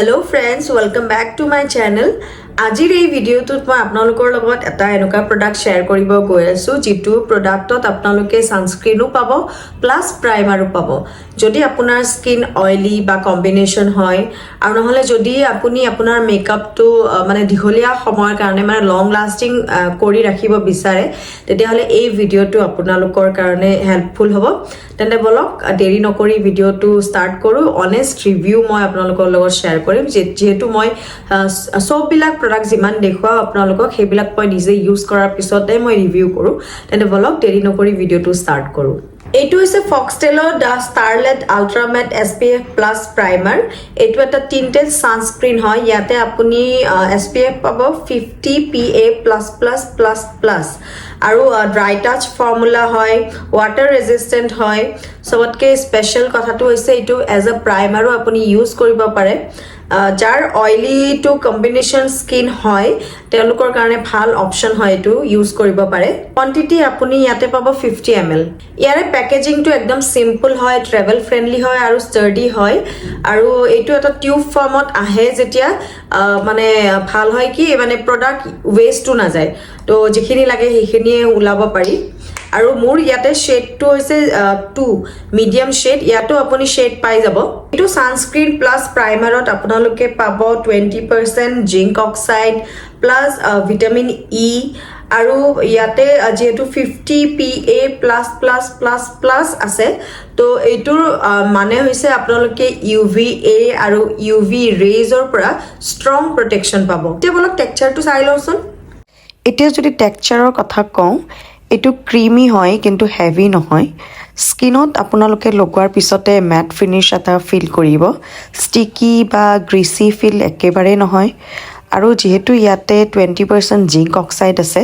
Hello friends, welcome back to my channel. আজিৰ এই ভিডিওটোত মই আপোনালোকৰ লগত এটা এনেকুৱা প্ৰডাক্ট শেয়াৰ কৰিব গৈ আছো যেটো প্ৰডাক্টত আপোনালোকে সানস্ক্ৰিনো পাব প্লাস প্ৰাইমাৰো পাব যদি আপোনাৰ স্কিন অইলি বা কম্বিনেশন হয় আৰু নহলে যদি আপুনি আপোনাৰ মেকআপটো মানে দীঘলীয়া সময়ৰ কাৰণে মানে লং লাস্টিং কৰি ৰাখিব বিচাৰে তেতিয়াহলে এই ভিডিওটো আপোনালোকৰ কাৰণে হেল্পফুল হ'ব তেন্তে বলক দেৰি নকৰি ভিডিওটো ষ্টাৰ্ট কৰো অনেষ্ট ৰিভিউ মই আপোনালোকৰ লগত শেয়াৰ কৰিম যেহেতু মই সববিলাক প্ৰডাক্ট যিমান দেখুৱা আপোনালোকক সেইবিলাক মই নিজে ইউজ কৰাৰ পিছতে মই ৰিভিউ কৰো তেন্তে বলক দেৰি নকৰি ভিডিওটো ষ্টাৰ্ট কৰো এইটো হৈছে ফক্সটেলৰ the starlet ultra matte SPF plus primer এইটো এটা টিন্টেড সানস্ক্ৰিন হয় ইয়াতে আপুনি SPF পাব 50 PA++++ আৰু ড্ৰাই টাচ ফৰ্মুলা হয় ওয়াটাৰ ৰেজিস্ট্যান্ট হয় সবতকে স্পেশাল কথাটো হৈছে এইটো এজ আ প্ৰাইমাৰো আপুনি ইউজ কৰিব পাৰে যাৰ অইলি টু কম্বিনেশন স্কিন হয় তেওঁলোকৰ কাৰণে ভাল অপচন হয় এটো ইউজ কৰিব পাৰে কোয়ান্টিটি আপুনি ইয়াতে পাব 50 ml ইয়াৰে পেকেজিংটো একদম সিম্পল হয় ট্ৰেভেল ফ্ৰেন্ডলি হয় আৰু স্টাৰ্ডি হয় আৰু এইটো এটা টিউব ফৰ্মত আহে যেতিয়া মানে ভাল হয় কি মানে প্ৰডাক্ট ওয়েস্টটো না যায় তো যিখিনি লাগে সেইখিনিয়ে উলাব পাৰি আৰু মোৰ ইয়াতে শেডটো হৈছে 2 মিডিয়াম শেড ইয়াতো আপুনি শেড পাই যাব এটো সানস্ক্ৰিন প্লাস প্ৰাইমাৰত আপোনালোকে পাব 20% zinc oxide plus vitamin E আৰু ইয়াতে যেহেতু 50 PA++++ আছে তো এইটোৰ মানে হৈছে আপোনালোকে UVA আৰু UV ৰেজৰ পৰা ষ্ট্ৰং প্ৰটেকচন পাব তে বলক টেক্সচাৰটো চাই লওঁচোন এতিয়া যদি টেক্সচাৰৰ কথা কওঁ এটো ক্ৰিমি হয় কিন্তু হেভি নহয় স্কিনত আপোনালোকে লগোৱাৰ পিছতে ম্যাট ফিনিশ এটা ফিল কৰিব ষ্টিকি বা গ্ৰিসি ফিল একেবাৰে নহয় আৰু যেহেতু ইয়াতে 20% জিংক অক্সাইড আছে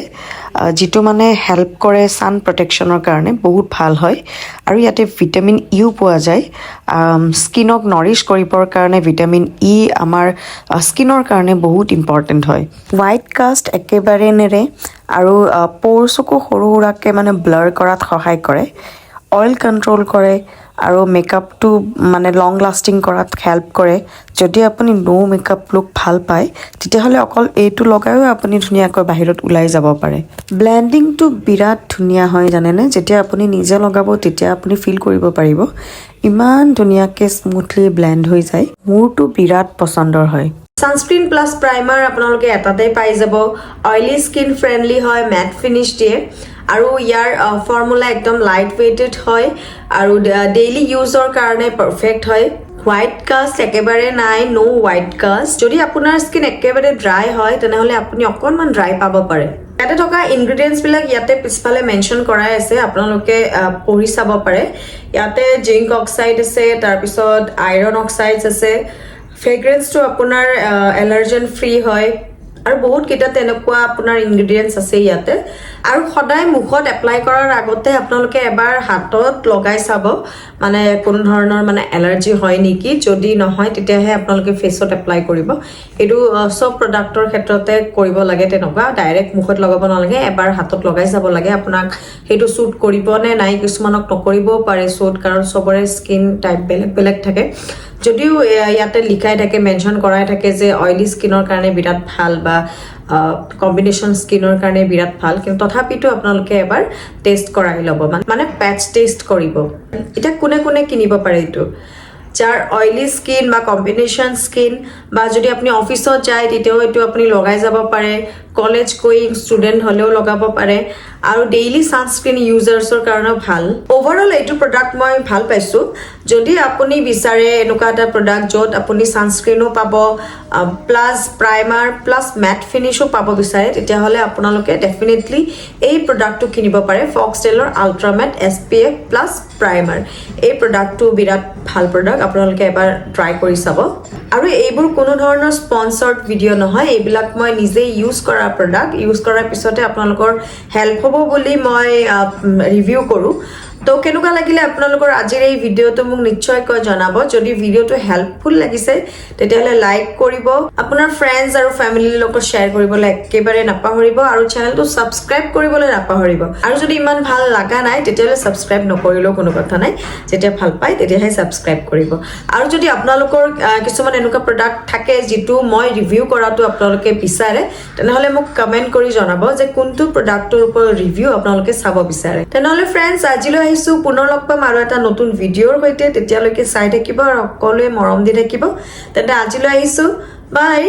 যেটো মানে হেল্প কৰে সান প্ৰটেকচনৰ কাৰণে বহুত ভাল হয় আৰু ইয়াতে ভিটামিন ইও পোৱা যায় স্কিনক নৰিশ কৰিবৰ কাৰণে ভিটামিন ই আমাৰ স্কিনৰ কাৰণে বহুত ইম্পৰ্টেন্ট হয় হোৱাইট কাষ্ট একেবাৰে নেৰে আৰু পোৰসকো সৰু সৰুকে মানে ব্লাৰ কৰাত সহায় কৰে অইল কন্ট্ৰোল কৰে আৰু মেকআপটো মানে লং লাস্টিং কৰাত হেল্প কৰে যদি আপুনি নো মেকআপ লুক ভাল পায় তেতিয়াহলে অকল এইটো লগায়ও আপুনি ধুনিয়াকৈ বাহিৰত উলাই যাব পাৰে ব্লেন্ডিংটো বিৰাট ধুনিয়া হয় জানেনে যেতিয়া আপুনি নিজে লগাব তেতিয়া আপুনি ফিল কৰিব পাৰিব ইমান ধুনিয়াকৈ স্মুথলি ব্লেন্ড হৈ যায় মোৰটো বিৰাট পছন্দৰ হয় সানস্ক্ৰিন প্লাস প্ৰাইমাৰ আপোনালোকে এটাতে পাই যাব অইলি স্কিন ফ্ৰেন্ডলি হয় ম্যাট ফিনিশ দিয়ে আৰু ইয়াৰ ফৰ্মুলা একদম লাইট ওয়েটেড হয় আৰু ডেইলি ইউজৰ কাৰণে পাৰফেক্ট হয় হোৱাইট কাষ্ট একেবাৰে নাই নো হোৱাইট কাষ্ট যদি আপোনাৰ স্কিন একেবাৰে ড্ৰাই হয় তেনেহলে আপুনি অকনমান ড্ৰাই পাব পাৰে ইয়াতে থকা ইনগ্ৰেডিয়েন্টস বিলাক ইয়াতে পিছফালে মেনশন কৰাই আছে আপোনালোকে পঢ়ি চাব পাৰে ইয়াতে জিংক অক্সাইড আছে তাৰ পিছত আইৰন অক্সাইডছ আছে ফ্ৰেগ্ৰেন্সটো আপোনাৰ এলাৰ্জেন ফ্ৰী হয় আৰু বহুত কিটা তেনেকুৱা আপোনাৰ ইনগ্ৰেডিয়েন্টস আছে ইয়াতে আৰু সদায় মুখত এপ্লাই কৰাৰ আগতে আপোনালোকে এবাৰ হাতত লগাই চাব মানে কোন ধৰণৰ মানে এলাৰ্জি হয় নেকি যদি নহয় তেতিয়াহে আপোনালোকে ফেসত এপ্লাই কৰিব এটো সব প্ৰডাক্টৰ ক্ষেত্ৰতে কৰিব লাগে তেনেকুৱা ডাইৰেক্ট মুখত লগাব নালাগে এবাৰ হাতত লগাই চাব লাগে আপোনাক হেতু সুট কৰিব নে নাই কিছুমানক নকৰিব পাৰে সুট কাৰণ সবৰে স্কিন টাইপ বেলেগ বেলেগ থাকে যদিও ইয়াতে লিখাই থাকে মেনশন কৰাই থাকে যে অইলি স্কিনৰ কাৰণে বিৰাট ভাল বা কম্বিনেশন স্কিনৰ কাৰণে বিৰাট ভাল কিন্তু তথাপিতো আপোনালোকে এবাৰ টেষ্ট কৰাই লব মানে প্যাচ টেষ্ট কৰিব এটা কোনে কোনে কিনিব পাৰে এটো যাৰ অইলি স্কিন বা কম্বিনেশন স্কিন বা যদি আপুনি অফিসত যায় তেতিয়াও এটো আপুনি লগাই যাব পাৰে কলেজ গোয়িং স্টুডেন্ট হলেও লগাব পাৰে আৰু ডেইলি সানস্ক্ৰিন ইউজাৰ্ছৰ কাৰণে ভাল ওভাৰঅল এইটো প্ৰডাক্ট মই ভাল পাইছো যদি আপুনি বিচাৰে এনেকুৱা এটা প্ৰডাক্ট যত আপুনি সানস্ক্ৰিনো পাব প্লাস প্ৰাইমাৰ প্লাস ম্যাট ফিনিশো পাব বিচাৰে তেতিয়াহলে আপোনালোকে ডেফিনেটলি এই প্ৰডাক্টটো কিনিব পাৰে ফক্সটেলৰ ultra matte SPF plus primer এই প্ৰডাক্টটো বিৰাট ভাল প্ৰডাক্ট আপোনালোকে এবাৰ ট্ৰাই কৰি চাব আৰু এইবোৰ কোনো ধৰণৰ স্পন্সৰ্ড ভিডিও নহয় এইবিলাক মই নিজে ইউজ কৰা প্ৰডাক্ট ইউজ কৰাৰ পিছতে আপোনালোকৰ হেল্প হ'ব বুলি মই ৰিভিউ কৰো তো কেনেকুৱা লাগিলে আপোনালোকৰ আজিৰ এই ভিডিঅ'টো মোক নিশ্চয়কৈ জনাব যদি ভিডিঅ'টো হেল্পফুল লাগিছে তেতিয়াহ'লে লাইক কৰিব আপোনাৰ ফ্ৰেণ্ডছ আৰু ফেমিলিৰ লগত শ্বেয়াৰ কৰিবলৈ একেবাৰে নাপাহৰিব আৰু চেনেলটো সাবস্ক্ৰাইব কৰিবলৈ নাপাহৰিব আৰু যদি ইমান ভাল লাগা নাই তেতিয়াহ'লে সাবস্ক্ৰাইব নকৰিলেও কোনো কথা নাই যেতিয়া ভাল পায় তেতিয়াহে সাবস্ক্ৰাইব কৰিব আৰু যদি আপোনালোকৰ কিছুমান এনেকুৱা প্ৰডাক্ট থাকে যেটো মই ৰিভিউ কৰাটো আপোনালোকে বিচাৰে তেনেহ'লে মোক কমেন্ট কৰি জনাব যে কোনটো প্ৰডাক্টৰ ওপৰত ৰিভিউ আপোনালোকে চাব বিচাৰে তেনেহ'লে ফ্ৰেণ্ডছ আজিলৈ আহিছো পুনৰ লগ পাম আৰু এটা নতুন ভিডিঅ'ৰ সৈতে তেতিয়ালৈকে চাই থাকিব আৰু সকলোৱে মৰম দি থাকিব তেন্তে আজিলৈ আহিছো বাই